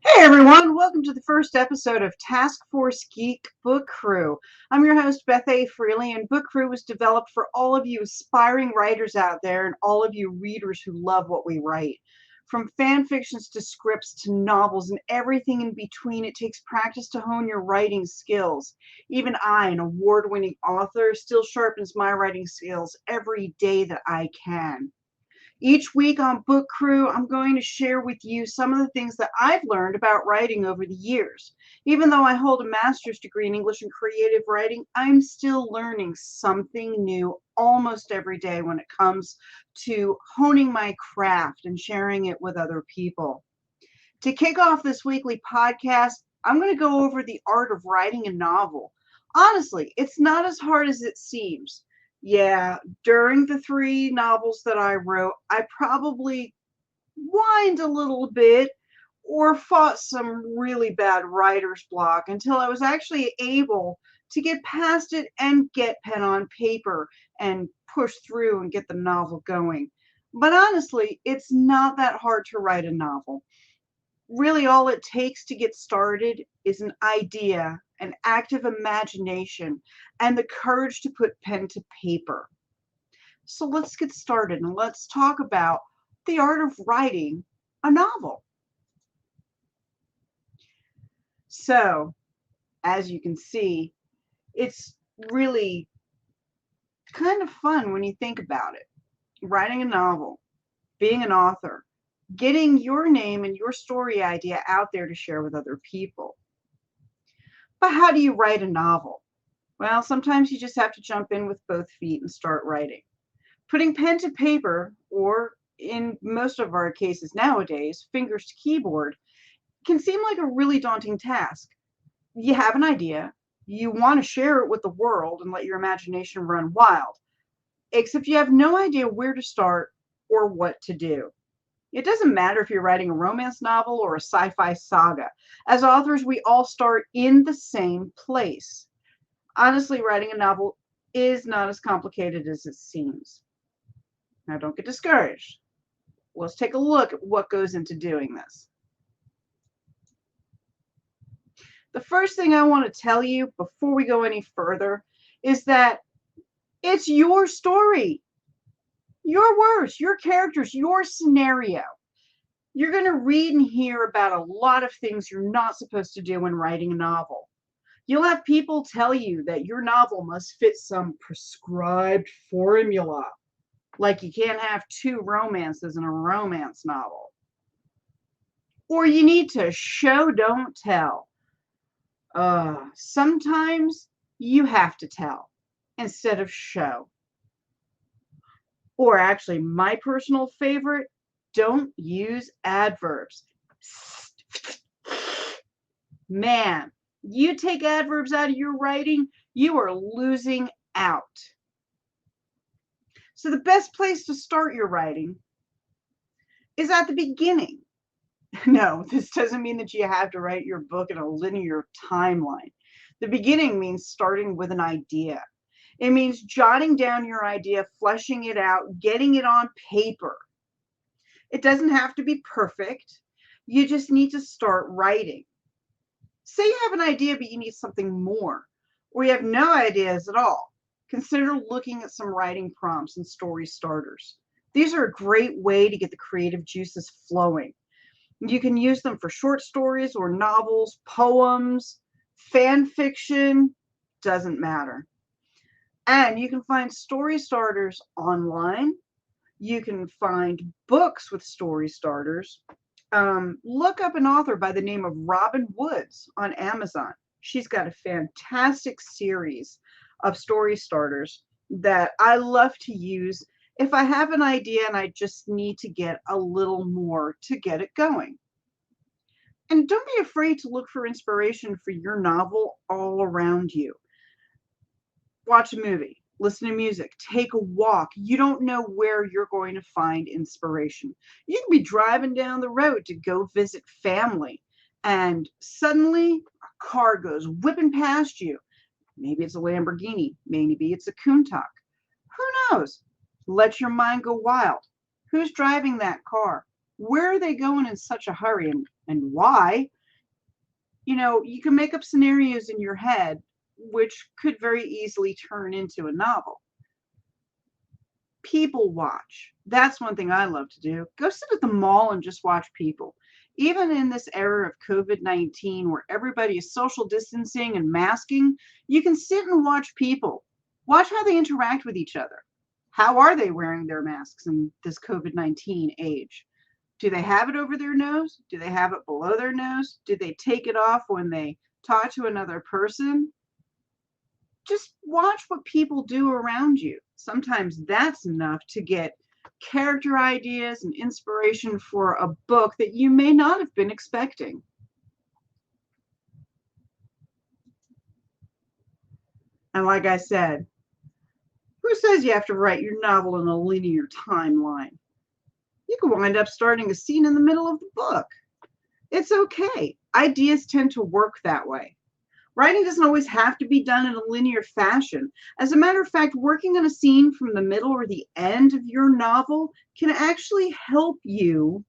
Hey everyone, welcome to the first episode of Task Force Geek Book Crew. I'm your host, Beth A. Freely, and Book Crew was developed for all of you aspiring writers out there and all of you readers who love what we write. From fan fictions to scripts to novels and everything in between, it takes practice to hone your writing skills. Even I, an award-winning author, still sharpens my writing skills every day that I can. Each week on Book Crew, I'm going to share with you some of the things that I've learned about writing over the years. Even though I hold a master's degree in English and creative writing, I'm still learning something new almost every day when it comes to honing my craft and sharing it with other people. To kick off this weekly podcast, I'm going to go over the art of writing a novel. Honestly, it's not as hard as it seems. Yeah, during the three novels that I wrote, I probably whined a little bit or fought some really bad writer's block until I was actually able to get past it and get pen on paper and push through and get the novel going. But honestly, it's not that hard to write a novel. Really, all it takes to get started is an idea, an active imagination, and the courage to put pen to paper. So let's get started and let's talk about the art of writing a novel. So, as you can see, it's really kind of fun when you think about it. Writing a novel, being an author, getting your name and your story idea out there to share with other people. But how do you write a novel? Well, sometimes you just have to jump in with both feet and start writing. Putting pen to paper, or in most of our cases nowadays, fingers to keyboard, can seem like a really daunting task. You have an idea, you want to share it with the world and let your imagination run wild, except you have no idea where to start or what to do. It doesn't matter if you're writing a romance novel or a sci-fi saga. As authors, we all start in the same place. Honestly, writing a novel is not as complicated as it seems. Now, don't get discouraged. Let's take a look at what goes into doing this. The first thing I want to tell you before we go any further is that it's your story, your words, your characters, your scenario. You're going to read and hear about a lot of things you're not supposed to do when writing a novel. You'll have people tell you that your novel must fit some prescribed formula, like you can't have two romances in a romance novel. Or you need to show, don't tell. Sometimes you have to tell instead of show. Or actually, my personal favorite, don't use adverbs. Man, you take adverbs out of your writing, you are losing out. So the best place to start your writing is at the beginning. No, this doesn't mean that you have to write your book in a linear timeline. The beginning means starting with an idea. It means jotting down your idea, fleshing it out, getting it on paper. It doesn't have to be perfect. You just need to start writing. Say you have an idea, but you need something more, or you have no ideas at all. Consider looking at some writing prompts and story starters. These are a great way to get the creative juices flowing. You can use them for short stories or novels, poems, fan fiction, doesn't matter. And you can find story starters online. You can find books with story starters. Look up an author by the name of Robin Woods on Amazon. She's got a fantastic series of story starters that I love to use if I have an idea and I just need to get a little more to get it going. And don't be afraid to look for inspiration for your novel all around you. Watch a movie, listen to music, take a walk. You don't know where you're going to find inspiration. You can be driving down the road to go visit family, and suddenly a car goes whipping past you. Maybe it's a Lamborghini, maybe it's a Countach. Who knows? Let your mind go wild. Who's driving that car? Where are they going in such a hurry, and why? You can make up scenarios in your head, which could very easily turn into a novel. People watch. That's one thing I love to do. Go sit at the mall and just watch people. Even in this era of COVID-19 where everybody is social distancing and masking, you can sit and watch people. Watch how they interact with each other. How are they wearing their masks in this COVID-19 age? Do they have it over their nose? Do they have it below their nose? Do they take it off when they talk to another person? Just watch what people do around you. Sometimes that's enough to get character ideas and inspiration for a book that you may not have been expecting. And like I said, who says you have to write your novel in a linear timeline? You could wind up starting a scene in the middle of the book. It's okay. Ideas tend to work that way. Writing doesn't always have to be done in a linear fashion. As a matter of fact, working on a scene from the middle or the end of your novel can actually help you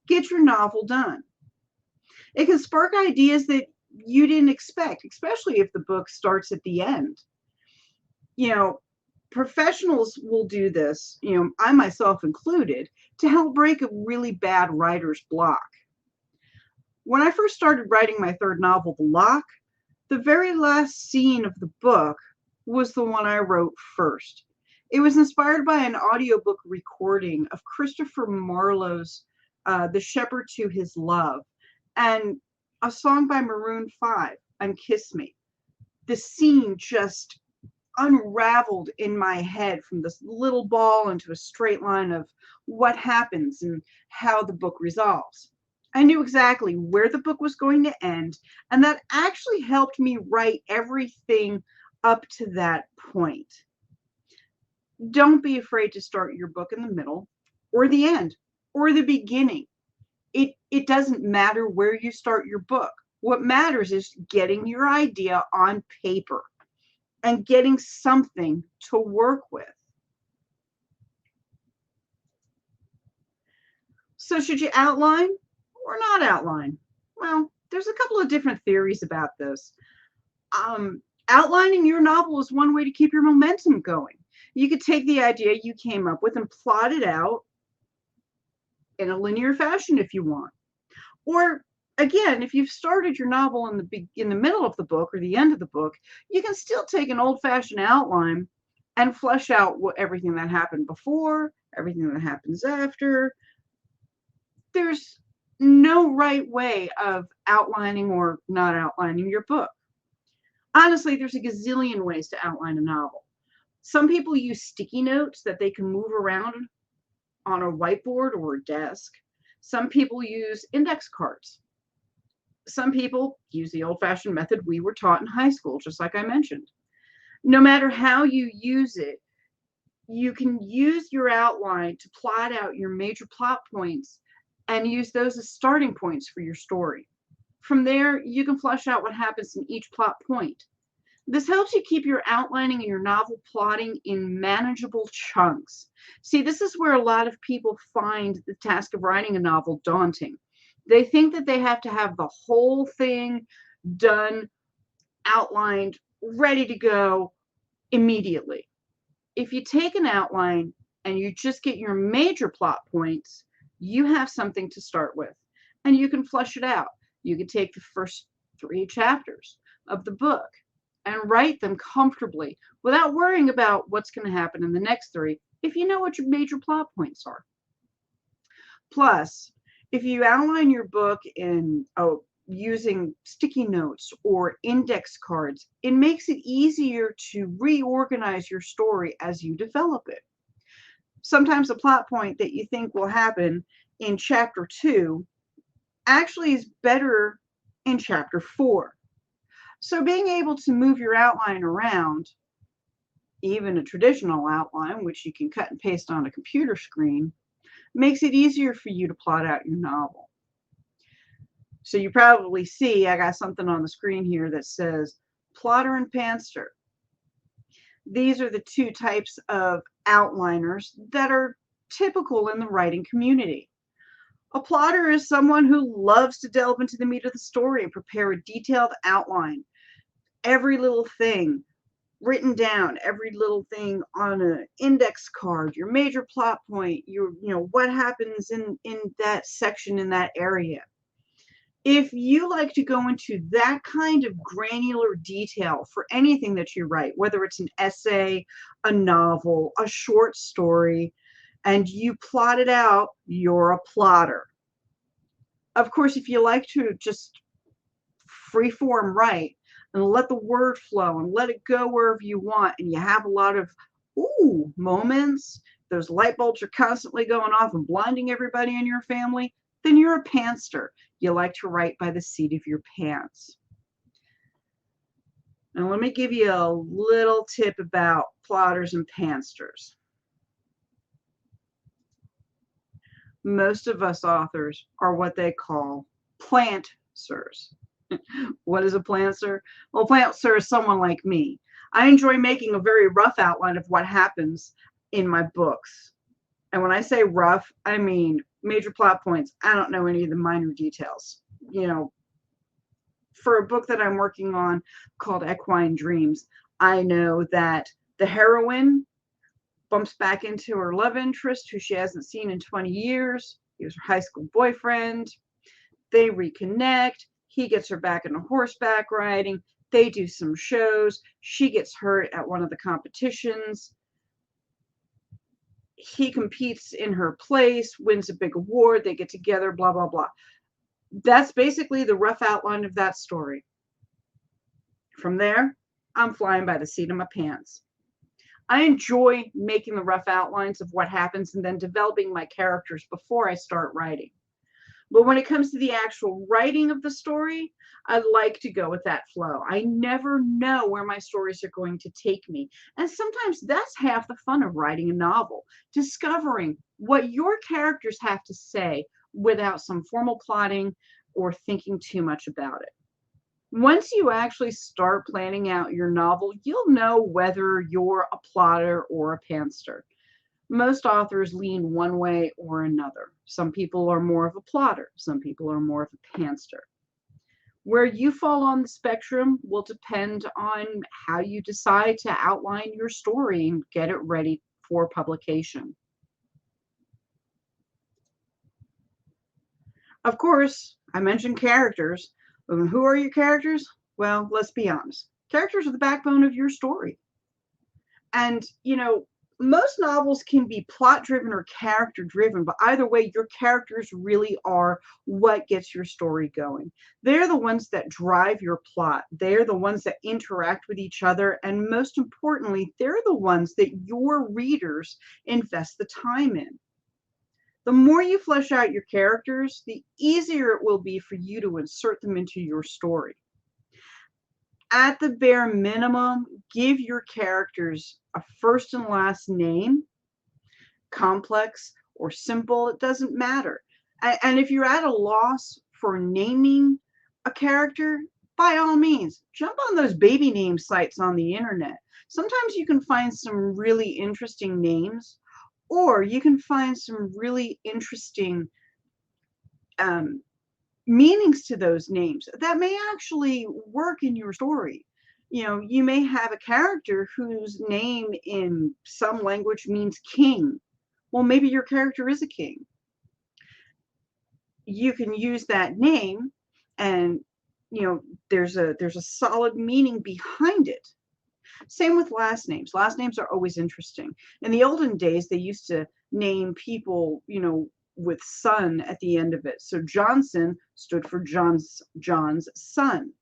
get your novel done. It can spark ideas that you didn't expect, especially if the book starts at the end. Professionals will do this, I myself included, to help break a really bad writer's block. When I first started writing my third novel, The Lock, the very last scene of the book was the one I wrote first. It was inspired by an audiobook recording of Christopher Marlowe's The Shepherd to His Love and a song by Maroon 5, Kiss Me. The scene just unraveled in my head from this little ball into a straight line of what happens and how the book resolves. I knew exactly where the book was going to end, and that actually helped me write everything up to that point. Don't be afraid to start your book in the middle or the end or the beginning. It doesn't matter where you start your book. What matters is getting your idea on paper and getting something to work with. So should you outline or not outline? Well, there's a couple of different theories about this. Outlining your novel is one way to keep your momentum going. You could take the idea you came up with and plot it out in a linear fashion if you want. Or again, if you've started your novel in the middle of the book or the end of the book, you can still take an old-fashioned outline and flesh out everything that happened before, everything that happens after. There's no right way of outlining or not outlining your book. Honestly, there's a gazillion ways to outline a novel. Some people use sticky notes that they can move around on a whiteboard or a desk. Some people use index cards. Some people use the old-fashioned method we were taught in high school, just like I mentioned. No matter how you use it, you can use your outline to plot out your major plot points and use those as starting points for your story. From there, you can flesh out what happens in each plot point. This helps you keep your outlining and your novel plotting in manageable chunks. See, this is where a lot of people find the task of writing a novel daunting. They think that they have to have the whole thing done, outlined, ready to go immediately. If you take an outline and you just get your major plot points, you have something to start with, and you can flesh it out. You can take the first 3 chapters of the book and write them comfortably without worrying about what's going to happen in the next 3 if you know what your major plot points are. Plus, if you outline your book in using sticky notes or index cards, it makes it easier to reorganize your story as you develop it. Sometimes a plot point that you think will happen in chapter 2 actually is better in chapter 4. So being able to move your outline around, even a traditional outline, which you can cut and paste on a computer screen, makes it easier for you to plot out your novel. So you probably see I got something on the screen here that says plotter and panster. These are the 2 types of outliners that are typical in the writing community. A plotter is someone who loves to delve into the meat of the story and prepare a detailed outline. Every little thing written down, every little thing on an index card, your major plot point, what happens in that section in that area. If you like to go into that kind of granular detail for anything that you write, whether it's an essay, a novel, a short story, and you plot it out, you're a plotter. Of course, if you like to just freeform write and let the word flow and let it go wherever you want, and you have a lot of ooh moments, those light bulbs are constantly going off and blinding everybody in your family, then you're a panster. You like to write by the seat of your pants. Now let me give you a little tip about plotters and pansters. Most of us authors are what they call plantsters. What is a plantster? Well, a plantster is someone like me. I enjoy making a very rough outline of what happens in my books. And when I say rough, I mean major plot points. I don't know any of the minor details. For a book that I'm working on called Equine Dreams, I know that the heroine bumps back into her love interest, who she hasn't seen in 20 years. He was her high school boyfriend. They reconnect. He gets her back into horseback riding. They do some shows. She gets hurt at one of the competitions. He competes in her place, wins a big award. They get together, blah, blah, blah. That's basically the rough outline of that story. From there, I'm flying by the seat of my pants. I enjoy making the rough outlines of what happens and then developing my characters before I start writing. But when it comes to the actual writing of the story, I like to go with that flow. I never know where my stories are going to take me. And sometimes that's half the fun of writing a novel, discovering what your characters have to say without some formal plotting or thinking too much about it. Once you actually start planning out your novel, you'll know whether you're a plotter or a panster. Most authors lean one way or another. Some people are more of a plotter. Some people are more of a panster. Where you fall on the spectrum will depend on how you decide to outline your story and get it ready for publication. Of course, I mentioned characters. Who are your characters? Well, let's be honest. Characters are the backbone of your story. And, most novels can be plot driven or character driven, but either way, your characters really are what gets your story going. They're the ones that drive your plot. They're the ones that interact with each other. And most importantly, they're the ones that your readers invest the time in. The more you flesh out your characters, the easier it will be for you to insert them into your story. At the bare minimum, give your characters a first and last name, complex or simple, it doesn't matter. And if you're at a loss for naming a character, by all means, jump on those baby name sites on the internet. Sometimes you can find some really interesting names, or you can find some really interesting meanings to those names that may actually work in your story. You may have a character whose name in some language means king. Well, maybe your character is a king. You can use that name and there's a solid meaning behind it. Same with last names. Last names are always interesting. In the olden days, they used to name people, with son at the end of it. So Johnson stood for John's son.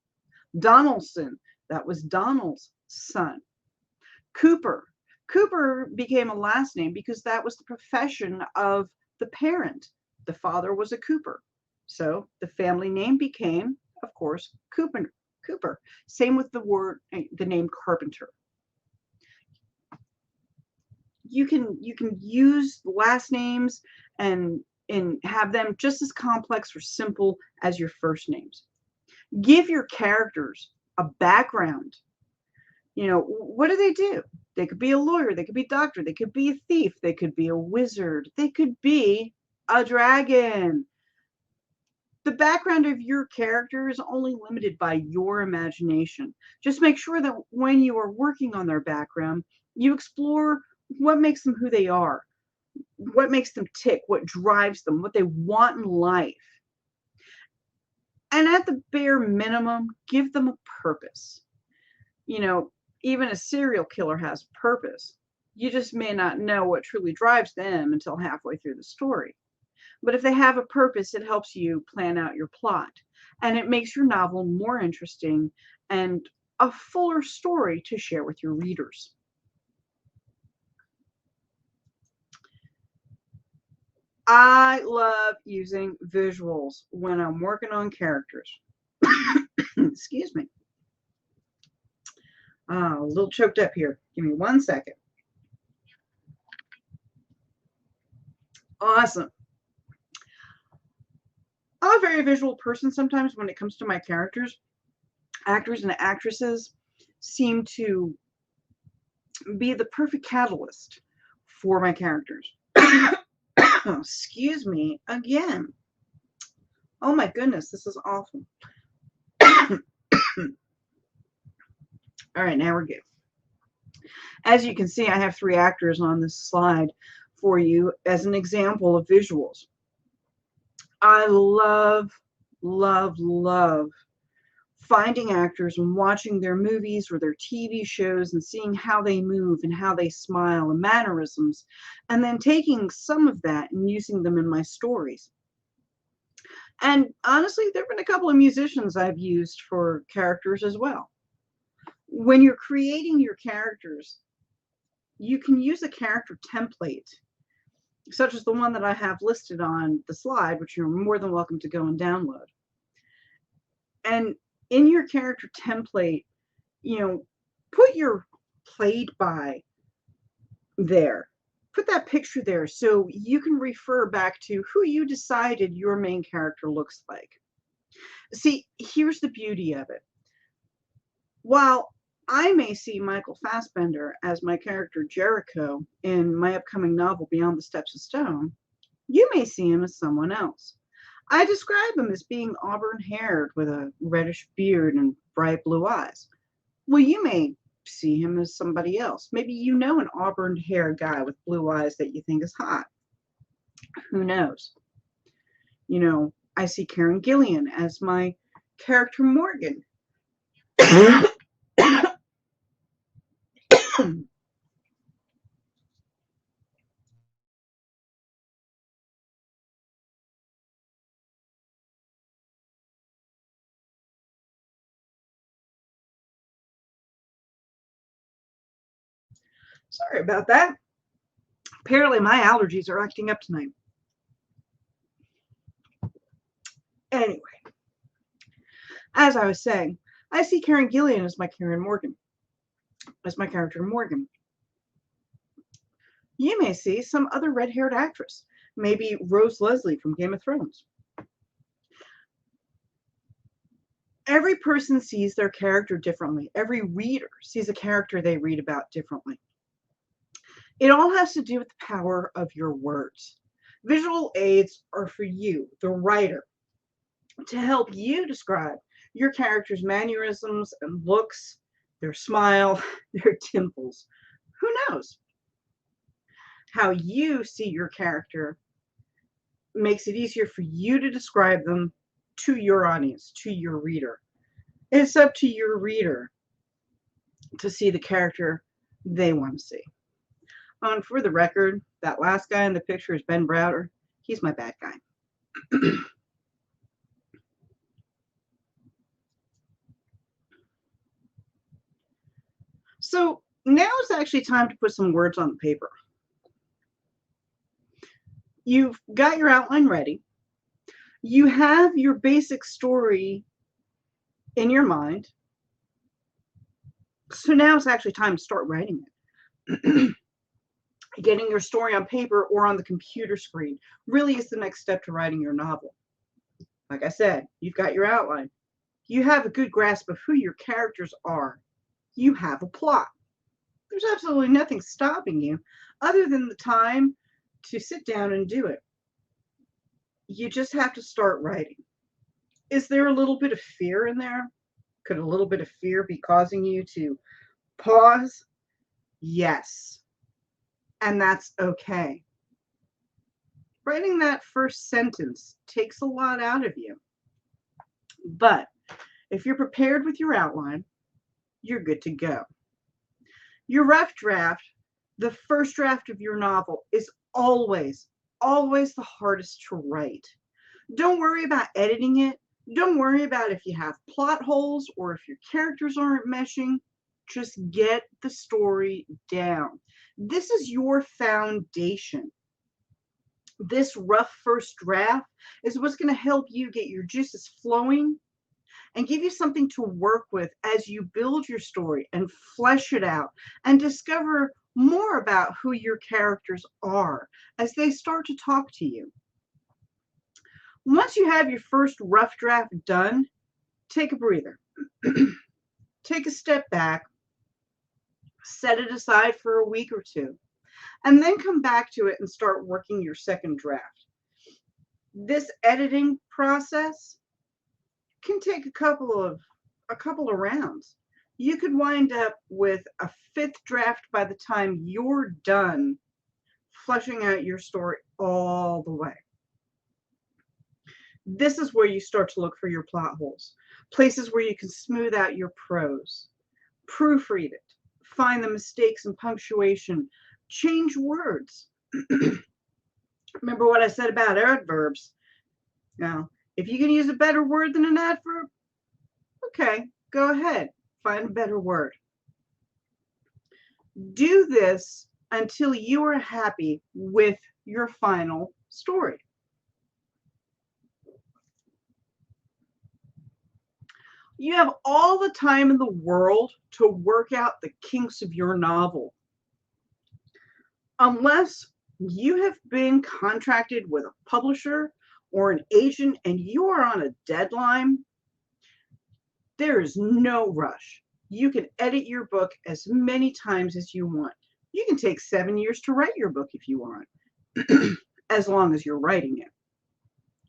Donaldson, that was Donald's son. Cooper became a last name because that was the profession of the parent. The father was a cooper. So the family name became, of course, Cooper. Same with the name carpenter. You can use last names and have them just as complex or simple as your first names. Give your characters a background. What do they do? They could be a lawyer, they could be a doctor, they could be a thief, they could be a wizard, they could be a dragon. The background of your character is only limited by your imagination. Just make sure that when you are working on their background, you explore what makes them who they are, what makes them tick, what drives them, what they want in life. And at the bare minimum, give them a purpose. You know, even a serial killer has a purpose. You just may not know what truly drives them until halfway through the story. But if they have a purpose, it helps you plan out your plot. And it makes your novel more interesting and a fuller story to share with your readers. I love using visuals when I'm working on characters. Excuse me. A little choked up here. Give me 1 second. Awesome. I'm a very visual person sometimes when it comes to my characters. Actors and actresses seem to be the perfect catalyst for my characters. Excuse me again. Oh my goodness, this is awful. All right, now we're good. As you can see, I have 3 actors on this slide for you as an example of visuals. I love, love, love finding actors and watching their movies or their TV shows and seeing how they move and how they smile and mannerisms, and then taking some of that and using them in my stories. And honestly, there have been a couple of musicians I've used for characters as well. When you're creating your characters, you can use a character template, such as the one that I have listed on the slide, which you're more than welcome to go and download. And in your character template, put your played by there. Put that picture there so you can refer back to who you decided your main character looks like. See, here's the beauty of it. While I may see Michael Fassbender as my character Jericho in my upcoming novel, Beyond the Steps of Stone, you may see him as someone else. I describe him as being auburn-haired with a reddish beard and bright blue eyes. Well, you may see him as somebody else. Maybe you know an auburn-haired guy with blue eyes that you think is hot. Who knows? I see Karen Gillian as my character Morgan. Sorry about that. Apparently my allergies are acting up tonight. Anyway, as I was saying, I see Karen Gillian as my character Morgan. You may see some other red-haired actress, maybe Rose Leslie from Game of Thrones. Every person sees their character differently. Every reader sees a character they read about differently. It all has to do with the power of your words. Visual aids are for you, the writer, to help you describe your character's mannerisms and looks, their smile, their dimples. Who knows? How you see your character makes it easier for you to describe them to your audience, to your reader. It's up to your reader to see the character they want to see. And for the record, that last guy in the picture is Ben Browder. He's my bad guy. So now is actually time to put some words on the paper. You've got your outline ready. You have your basic story in your mind. So now it's actually time to start writing it. Getting your story on paper or on the computer screen really is the next step to writing your novel. Like I said, you've got your outline. You have a good grasp of who your characters are. You have a plot. There's absolutely nothing stopping you other than the time to sit down and do it. You just have to start writing. Is there a little bit of fear in there? Could a little bit of fear be causing you to pause? Yes. And that's okay. Writing that first sentence takes a lot out of you. But if you're prepared with your outline, you're good to go. Your rough draft, the first draft of your novel, is always the hardest to write. Don't worry about editing it. Don't worry about if you have plot holes or if your characters aren't meshing. Just get the story down. This is your foundation. This rough first draft is what's going to help you get your juices flowing and give you something to work with as you build your story and flesh it out and discover more about who your characters are as they start to talk to you. Once you have your first rough draft done, take a breather. Take a step back, set it aside for a week or two, and then come back to it and start working your second draft. This editing process can take a couple of rounds. You could wind up with a fifth draft by the time you're done fleshing out your story all the way. This is where you start to look for your plot holes, places where you can smooth out your prose, proofread it, find the mistakes in punctuation, change words. Remember what I said about adverbs. Now, if you can use a better word than an adverb, okay, go ahead, find a better word. Do this until you are happy with your final story. You have all the time in the world to work out the kinks of your novel. Unless you have been contracted with a publisher or an agent and you are on a deadline, there is no rush. You can edit your book as many times as you want. You can take 7 years to write your book if you want, as long as you're writing it,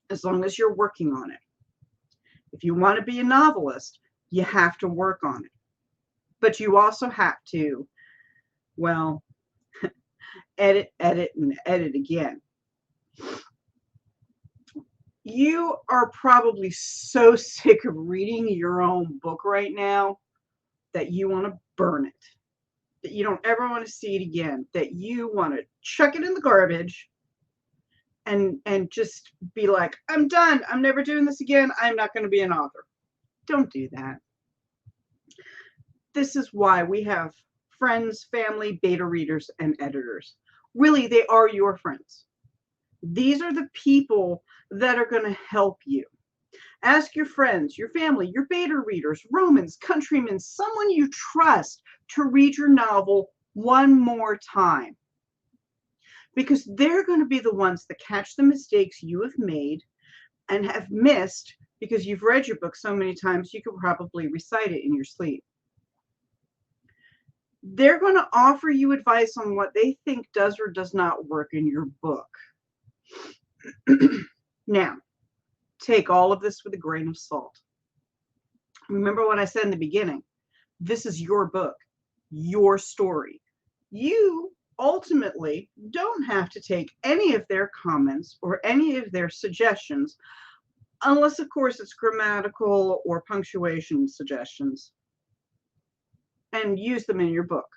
as long as you're working on it. If you want to be a novelist, you have to work on it. But you also have to, well, edit, and edit again. You are probably so sick of reading your own book right now that you want to burn it, that you don't ever want to see it again, that you want to chuck it in the garbage and just be like, I'm done. I'm never doing this again. I'm not going to be an author. Don't do that. This is why we have friends, family, beta readers, and editors. Really, they are your friends. These are the people that are going to help you. Ask your friends, your family, your beta readers, Romans, countrymen, someone you trust to read your novel one more time. Because they're going to be the ones that catch the mistakes you have made and have missed because you've read your book so many times you could probably recite it in your sleep. They're going to offer you advice on what they think does or does not work in your book. Now, take all of this with a grain of salt. Remember what I said in the beginning. This is your book, your story. You ultimately don't have to take any of their comments or any of their suggestions, unless, of course, it's grammatical or punctuation suggestions, and use them in your book.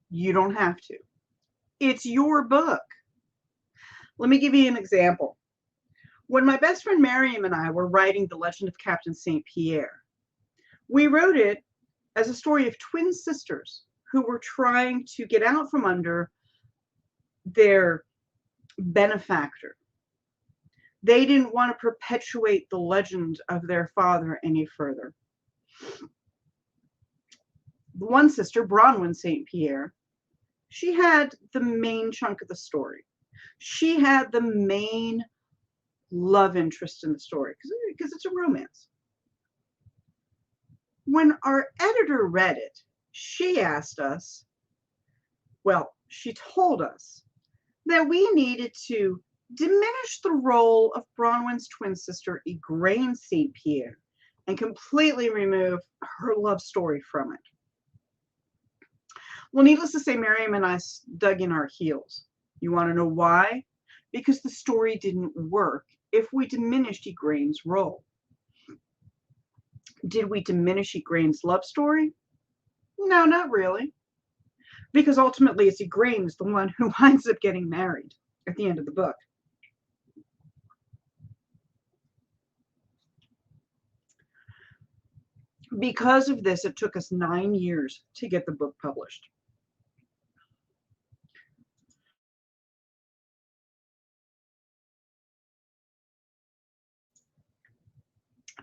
You don't have to. It's your book. Let me give you an example. When my best friend Miriam and I were writing The Legend of Captain St. Pierre, we wrote it as a story of twin sisters who were trying to get out from under their benefactor. They didn't want to perpetuate the legend of their father any further. The one sister, Bronwyn St. Pierre, she had the main chunk of the story. She had the main love interest in the story because it's a romance. When our editor read it, she asked us, well, she told us that we needed to diminish the role of Bronwyn's twin sister, Igraine St. Pierre, and completely remove her love story from it. Well, needless to say, Miriam and I dug in our heels. You want to know why? Because the story didn't work if we diminished Igraine's role. Did we diminish Igraine's love story? No, not really. Because ultimately, it's Igraine is the one who winds up getting married at the end of the book. Because of this, it took us 9 years to get the book published.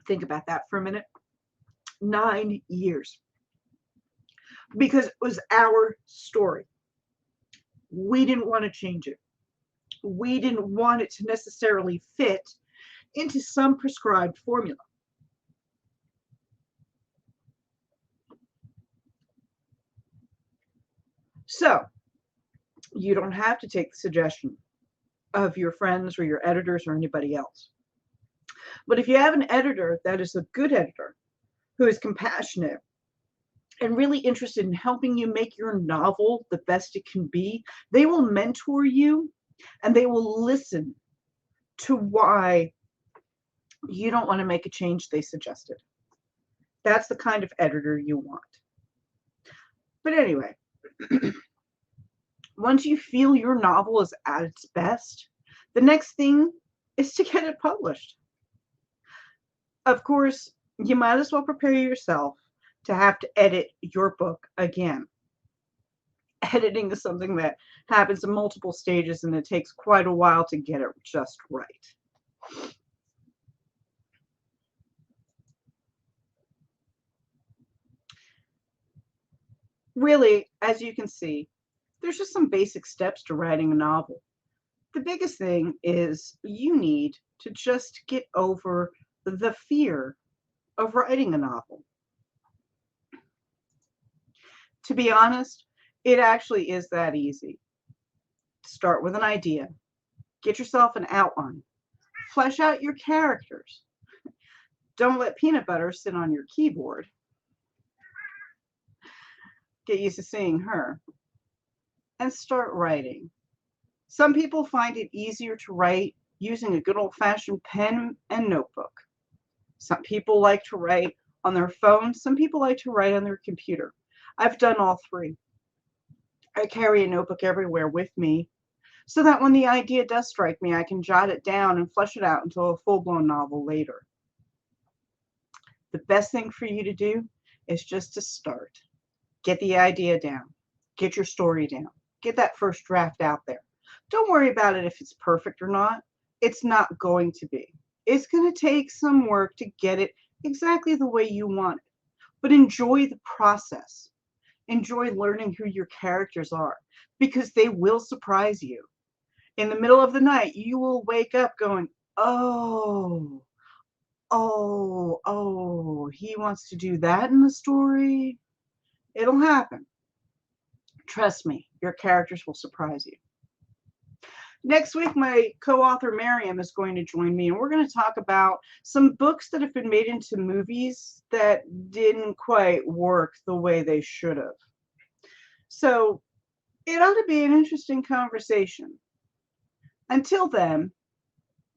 Think about that for a minute. 9 years. Because it was our story. We didn't want to change it. We didn't want it to necessarily fit into some prescribed formula. So, you don't have to take the suggestion of your friends or your editors or anybody else. But if you have an editor that is a good editor, who is compassionate and really interested in helping you make your novel the best it can be, they will mentor you and they will listen to why you don't want to make a change they suggested. That's the kind of editor you want. But anyway, once you feel your novel is at its best, the next thing is to get it published. Of course, you might as well prepare yourself to have to edit your book again. Editing is something that happens in multiple stages, and it takes quite a while to get it just right. Really, as you can see, there's just some basic steps to writing a novel. The biggest thing is you need to just get over the fear of writing a novel. To be honest, it actually is that easy. Start with an idea. Get yourself an outline. Flesh out your characters. Don't let peanut butter sit on your keyboard. Get used to seeing her. And start writing. Some people find it easier to write using a good old-fashioned pen and notebook. Some people like to write on their phone. Some people like to write on their computer. I've done all three. I carry a notebook everywhere with me so that when the idea does strike me, I can jot it down and flesh it out into a full-blown novel later. The best thing for you to do is just to start. Get the idea down. Get your story down. Get that first draft out there. Don't worry about it if it's perfect or not. It's not going to be. It's going to take some work to get it exactly the way you want it. But enjoy the process. Enjoy learning who your characters are, because they will surprise you. In the middle of the night, you will wake up going, oh, he wants to do that in the story. It'll happen. Trust me, your characters will surprise you. Next week, my co-author Miriam is going to join me, and we're going to talk about some books that have been made into movies that didn't quite work the way they should have. So it ought to be an interesting conversation. Until then,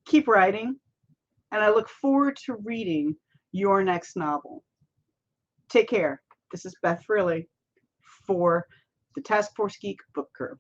keep writing, and I look forward to reading your next novel. Take care. This is Beth A for the Task Force Geek Book Crew.